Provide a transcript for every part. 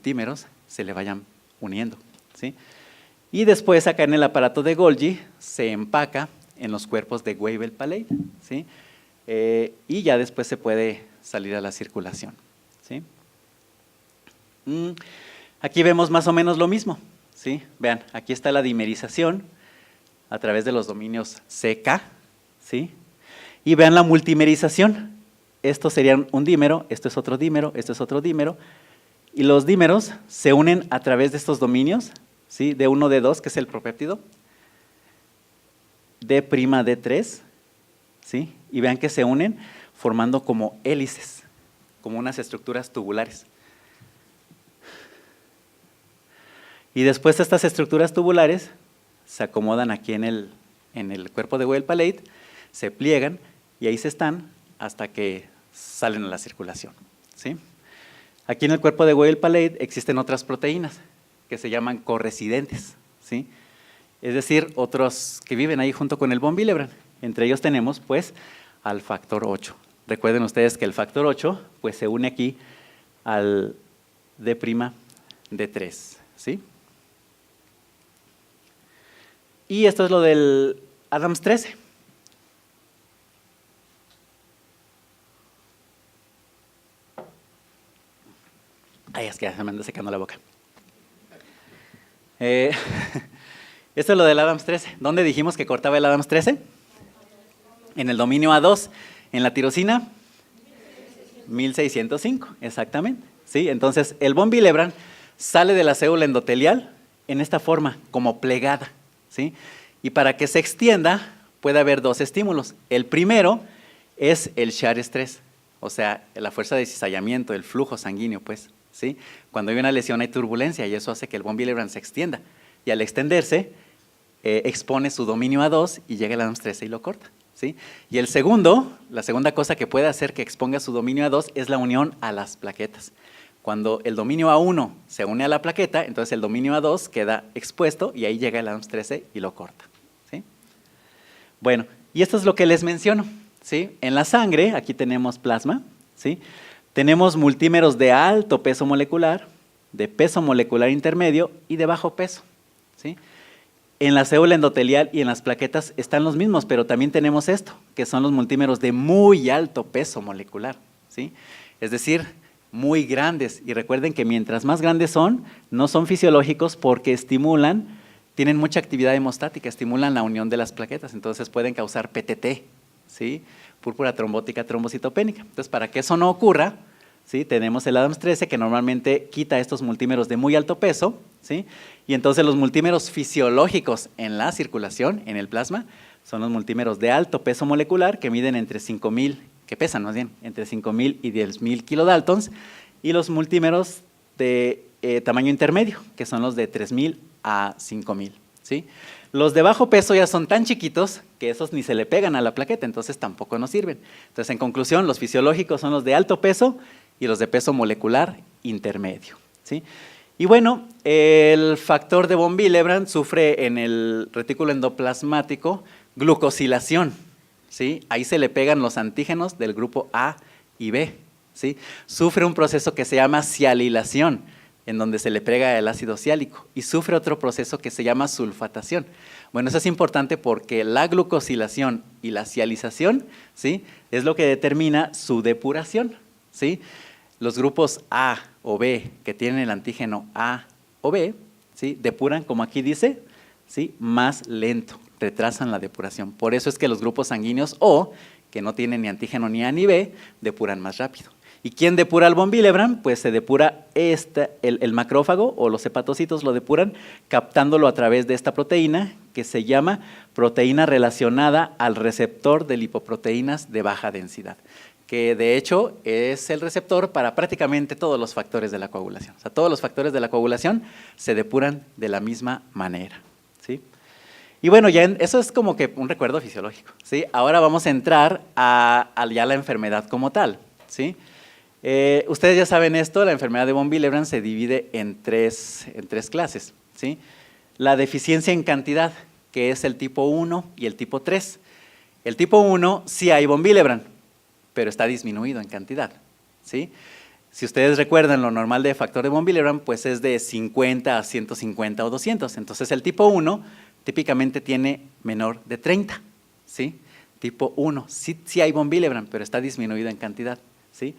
multímeros se le vayan uniendo, ¿sí? Y después acá en el aparato de Golgi se empaca en los cuerpos de Weibel-Palade, ¿sí? Y ya después se puede salir a la circulación, ¿sí? Aquí vemos más o menos lo mismo, ¿sí? Vean, aquí está la dimerización a través de los dominios CK, ¿sí? Y vean la multimerización. Esto sería un dímero, esto es otro dímero, esto es otro dímero, y los dímeros se unen a través de estos dominios, ¿sí? D1, D2, que es el propéptido, D', D3, ¿sí? Y vean que se unen formando como hélices, como unas estructuras tubulares. Y después estas estructuras tubulares se acomodan aquí en el cuerpo de Weibel-Palade, se pliegan y ahí se están hasta que salen a la circulación, ¿sí? Aquí en el cuerpo de Weibel-Palade existen otras proteínas que se llaman corresidentes, ¿sí? Es decir, otros que viven ahí junto con el von Willebrand. Entre ellos tenemos pues al factor 8. Recuerden ustedes que el factor 8 pues se une aquí al D', D3, ¿sí? Y esto es lo del Adams 13. Ay, es que ya se me anda secando la boca. Esto es lo del Adams 13. ¿Dónde dijimos que cortaba el Adams 13? En el dominio A2. ¿En la tirosina? 1605, exactamente. ¿Sí? Entonces, el von Willebrand sale de la célula endotelial en esta forma, como plegada, ¿sí? Y para que se extienda, puede haber dos estímulos. El primero es el shear stress, o sea, la fuerza de cizallamiento, el flujo sanguíneo, pues, ¿sí? Cuando hay una lesión hay turbulencia y eso hace que el von Willebrand se extienda. Y al extenderse, expone su dominio A2 y llega el Adams 13 y lo corta, ¿sí? Y el segundo, la segunda cosa que puede hacer que exponga su dominio A2 es la unión a las plaquetas. Cuando el dominio A1 se une a la plaqueta, entonces el dominio A2 queda expuesto y ahí llega el Adams 13 y lo corta, ¿sí? Bueno, y esto es lo que les menciono, ¿sí? En la sangre, aquí tenemos plasma, ¿sí? Tenemos multímeros de alto peso molecular, de peso molecular intermedio y de bajo peso, ¿sí? En la célula endotelial y en las plaquetas están los mismos, pero también tenemos esto, que son los multímeros de muy alto peso molecular, ¿sí? Es decir, muy grandes. Y recuerden que mientras más grandes son, no son fisiológicos porque estimulan, tienen mucha actividad hemostática, estimulan la unión de las plaquetas, entonces pueden causar PTT, ¿sí? Púrpura trombótica trombocitopénica. Entonces, para que eso no ocurra, ¿sí? Tenemos el Adams 13 que normalmente quita estos multímeros de muy alto peso, ¿sí? Y entonces los multímeros fisiológicos en la circulación, en el plasma, son los multímeros de alto peso molecular que miden entre 5,000, que pesan más bien, entre 5,000 y 10,000 kilodaltons, y los multímeros de tamaño intermedio, que son los de 3,000 a 5,000, ¿sí? Los de bajo peso ya son tan chiquitos que esos ni se le pegan a la plaqueta, entonces tampoco nos sirven. Entonces, en conclusión, los fisiológicos son los de alto peso y los de peso molecular intermedio, ¿sí? Y bueno, el factor de von Willebrand sufre en el retículo endoplasmático glucosilación, ¿sí? Ahí se le pegan los antígenos del grupo A y B, ¿sí? Sufre un proceso que se llama sialilación, en donde se le pega el ácido siálico, y sufre otro proceso que se llama sulfatación. Bueno, eso es importante porque la glucosilación y la sialización, ¿sí? Es lo que determina su depuración, ¿sí? Los grupos A o B que tienen el antígeno A o B, ¿sí? Depuran, como aquí dice, ¿sí? Más lento, retrasan la depuración. Por eso es que los grupos sanguíneos O, que no tienen ni antígeno ni A ni B, depuran más rápido. ¿Y quién depura al von Willebrand? Pues se depura el macrófago o los hepatocitos lo depuran captándolo a través de esta proteína que se llama proteína relacionada al receptor de lipoproteínas de baja densidad, que de hecho es el receptor para prácticamente todos los factores de la coagulación. O sea, todos los factores de la coagulación se depuran de la misma manera, ¿sí? Y bueno, eso es como que un recuerdo fisiológico, ¿sí? Ahora vamos a entrar a ya la enfermedad como tal, ¿sí? Ustedes ya saben esto, la enfermedad de von Willebrand se divide en tres clases, ¿sí? La deficiencia en cantidad, que es el tipo 1 y el tipo 3. El tipo 1 sí hay von Willebrand, pero está disminuido en cantidad, ¿sí? Si ustedes recuerdan, lo normal de factor de von Willebrand, pues es de 50 a 150 o 200. Entonces, el tipo 1 típicamente tiene menor de 30, ¿sí? Tipo 1, sí hay von Willebrand, pero está disminuido en cantidad, ¿sí?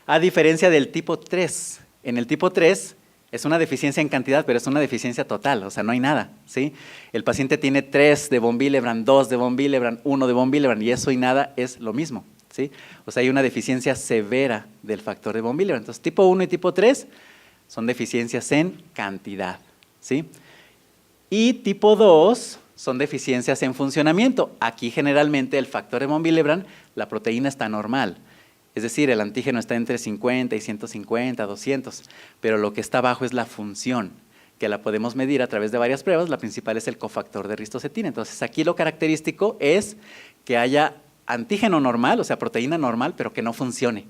A diferencia del tipo 3. En el tipo 3 es una deficiencia en cantidad, pero es una deficiencia total, o sea, no hay nada, ¿sí? El paciente tiene 3 de von Willebrand, 2 de von Willebrand, 1 de von Willebrand, y eso y nada es lo mismo, ¿sí? O sea, hay una deficiencia severa del factor de von Willebrand. Entonces, tipo 1 y tipo 3 son deficiencias en cantidad, ¿sí? Y tipo 2 son deficiencias en funcionamiento. Aquí generalmente el factor de von Willebrand, la proteína está normal. Es decir, el antígeno está entre 50 y 150, 200, pero lo que está abajo es la función, que la podemos medir a través de varias pruebas. La principal es el cofactor de ristocetina. Entonces, aquí lo característico es que haya antígeno normal, o sea, proteína normal, pero que no funcione,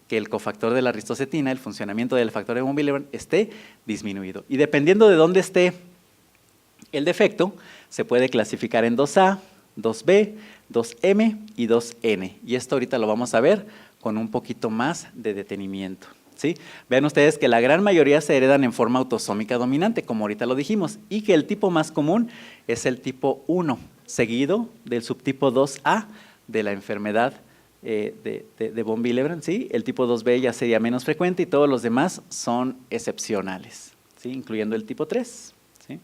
que el cofactor de la ristocetina, el funcionamiento del factor de von Willebrand, esté disminuido. Y dependiendo de dónde esté el defecto, se puede clasificar en 2A, 2B, 2M y 2N. Y esto ahorita lo vamos a ver con un poquito más de detenimiento, ¿sí? Vean ustedes que la gran mayoría se heredan en forma autosómica dominante, como ahorita lo dijimos, y que el tipo más común es el tipo 1, seguido del subtipo 2A de la enfermedad de von Willebrand, ¿sí? El tipo 2B ya sería menos frecuente y todos los demás son excepcionales, ¿sí? Incluyendo el tipo 3. ¿Sí?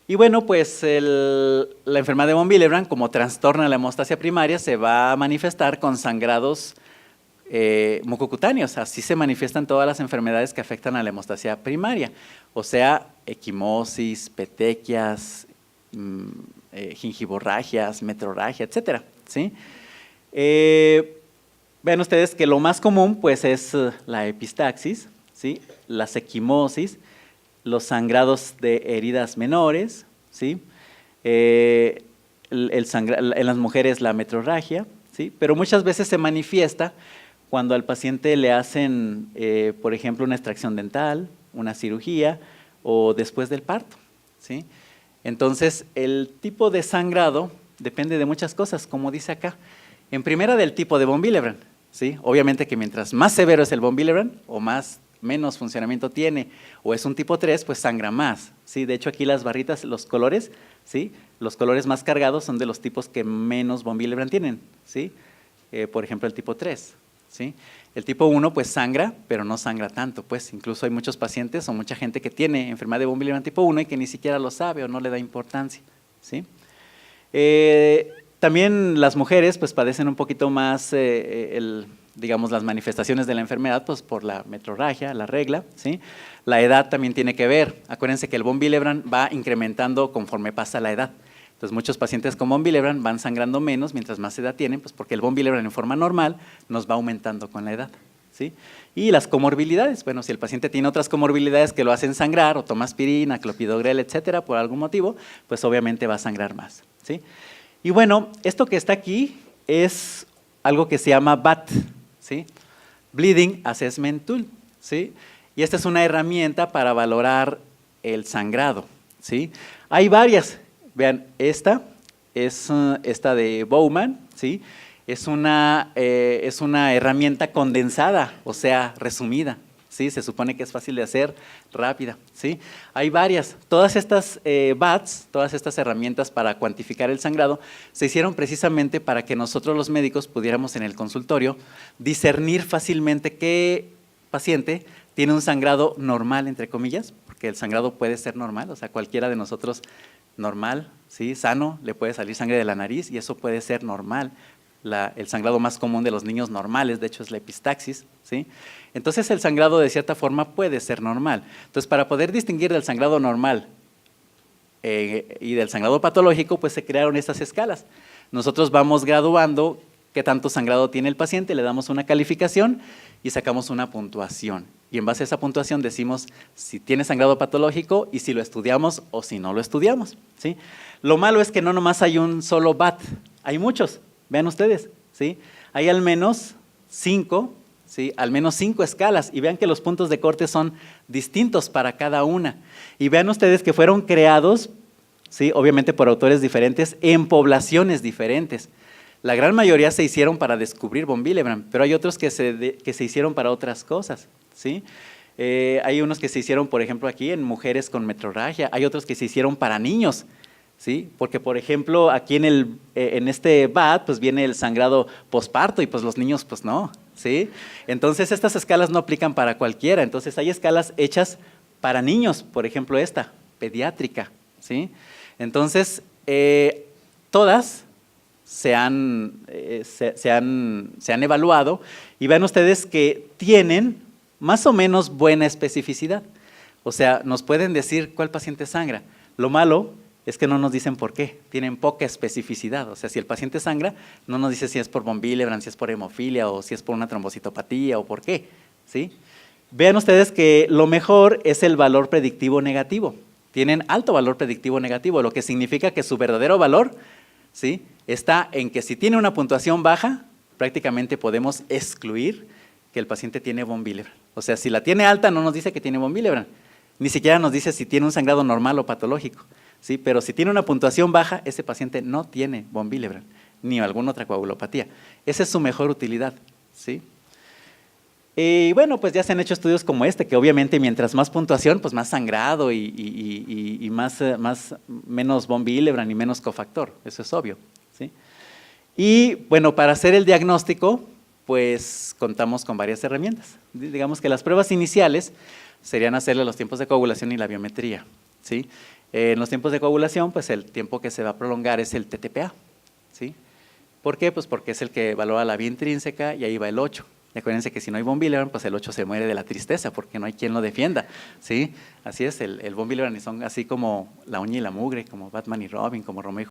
Y bueno, pues la enfermedad de von Willebrand, como trastorna la hemostasia primaria, se va a manifestar con sangrados mucocutáneos. Así se manifiestan todas las enfermedades que afectan a la hemostasia primaria, o sea, equimosis, petequias, gingivorragias, metrorragia, etcétera, ¿sí? Vean ustedes que lo más común pues es la epistaxis, ¿sí? Las equimosis, los sangrados de heridas menores, ¿sí? En las mujeres la metrorragia, ¿sí? Pero muchas veces se manifiesta cuando al paciente le hacen, por ejemplo, una extracción dental, una cirugía o después del parto, ¿sí? Entonces, el tipo de sangrado depende de muchas cosas, como dice acá. En primera, del tipo de von Willebrand, ¿sí? Obviamente que mientras más severo es el von Willebrand o menos funcionamiento tiene, o es un tipo 3, pues sangra más, ¿sí? De hecho, aquí las barritas, los colores, ¿sí? Los colores más cargados son de los tipos que menos von Willebrand tienen, ¿sí? Por ejemplo, el tipo 3, ¿sí? El tipo 1 pues sangra, pero no sangra tanto, pues incluso hay muchos pacientes o mucha gente que tiene enfermedad de von Willebrand tipo 1 y que ni siquiera lo sabe o no le da importancia, ¿sí? También las mujeres pues padecen un poquito más, digamos, las manifestaciones de la enfermedad pues por la metrorragia, la regla, ¿sí? La edad también tiene que ver. Acuérdense que el von Willebrand va incrementando conforme pasa la edad. Entonces, muchos pacientes con von Willebrand van sangrando menos mientras más edad tienen, pues porque el von Willebrand en forma normal nos va aumentando con la edad, ¿sí? Y las comorbilidades, bueno, si el paciente tiene otras comorbilidades que lo hacen sangrar, o toma aspirina, clopidogrel, etcétera, por algún motivo, pues obviamente va a sangrar más, ¿sí? Y bueno, esto que está aquí es algo que se llama BAT, ¿sí? Bleeding Assessment Tool, ¿sí? Y esta es una herramienta para valorar el sangrado, ¿sí? Hay varias. Vean, esta es esta de Bowman, ¿sí? Es una herramienta condensada, o sea, resumida, ¿sí? Se supone que es fácil de hacer, rápida, ¿sí? Hay varias. Todas estas BATs, todas estas herramientas para cuantificar el sangrado, se hicieron precisamente para que nosotros los médicos pudiéramos en el consultorio discernir fácilmente qué paciente tiene un sangrado normal, entre comillas, porque el sangrado puede ser normal, o sea, cualquiera de nosotros normal, ¿sí? Sano, le puede salir sangre de la nariz y eso puede ser normal. El sangrado más común de los niños normales, de hecho, es la epistaxis, ¿sí? Entonces, el sangrado de cierta forma puede ser normal. Entonces, para poder distinguir del sangrado normal y del sangrado patológico, pues se crearon estas escalas. Nosotros vamos graduando qué tanto sangrado tiene el paciente, le damos una calificación y sacamos una puntuación. Y en base a esa puntuación decimos si tiene sangrado patológico y si lo estudiamos o si no lo estudiamos, ¿sí? Lo malo es que no nomás hay un solo BAT, hay muchos, vean ustedes, ¿sí? Hay al menos 5, ¿sí? Al menos 5 escalas y vean que los puntos de corte son distintos para cada una. Y vean ustedes que fueron creados, ¿sí? Obviamente por autores diferentes en poblaciones diferentes. La gran mayoría se hicieron para descubrir von Willebrand, pero hay otros que se hicieron para otras cosas, ¿sí? Hay unos que se hicieron, por ejemplo, aquí en mujeres con metrorragia, hay otros que se hicieron para niños, ¿sí? Porque, por ejemplo, aquí en este BAT, pues viene el sangrado posparto y pues los niños, pues no, ¿sí? Entonces, estas escalas no aplican para cualquiera, entonces hay escalas hechas para niños, por ejemplo esta, pediátrica, ¿sí? Entonces, todas se han evaluado y vean ustedes que tienen más o menos buena especificidad. O sea, nos pueden decir cuál paciente sangra. Lo malo es que no nos dicen por qué, tienen poca especificidad. O sea, si el paciente sangra, no nos dice si es por von Willebrand, si es por hemofilia o si es por una trombocitopatía o por qué, ¿sí? Vean ustedes que lo mejor es el valor predictivo negativo. Tienen alto valor predictivo negativo, lo que significa que su verdadero valor, ¿sí?, está en que si tiene una puntuación baja, prácticamente podemos excluir que el paciente tiene von Willebrand. O sea, si la tiene alta no nos dice que tiene von Willebrand, ni siquiera nos dice si tiene un sangrado normal o patológico, ¿sí? Pero si tiene una puntuación baja, ese paciente no tiene von Willebrand, ni alguna otra coagulopatía. Esa es su mejor utilidad, ¿sí? Y bueno, pues ya se han hecho estudios como este, que obviamente mientras más puntuación, pues más sangrado y menos von Willebrand y menos cofactor, eso es obvio, ¿sí? Y bueno, para hacer el diagnóstico, pues contamos con varias herramientas. Digamos que las pruebas iniciales serían hacerle los tiempos de coagulación y la biometría, ¿sí? En los tiempos de coagulación, pues el tiempo que se va a prolongar es el TTPA, ¿sí? ¿Por qué? Pues porque es el que evalúa la vía intrínseca y ahí va el 8. Y acuérdense que si no hay von Willebrand, pues el 8 se muere de la tristeza porque no hay quien lo defienda, ¿sí? Así es, el von Willebrand son así como la uña y la mugre, como Batman y Robin, como Romeo y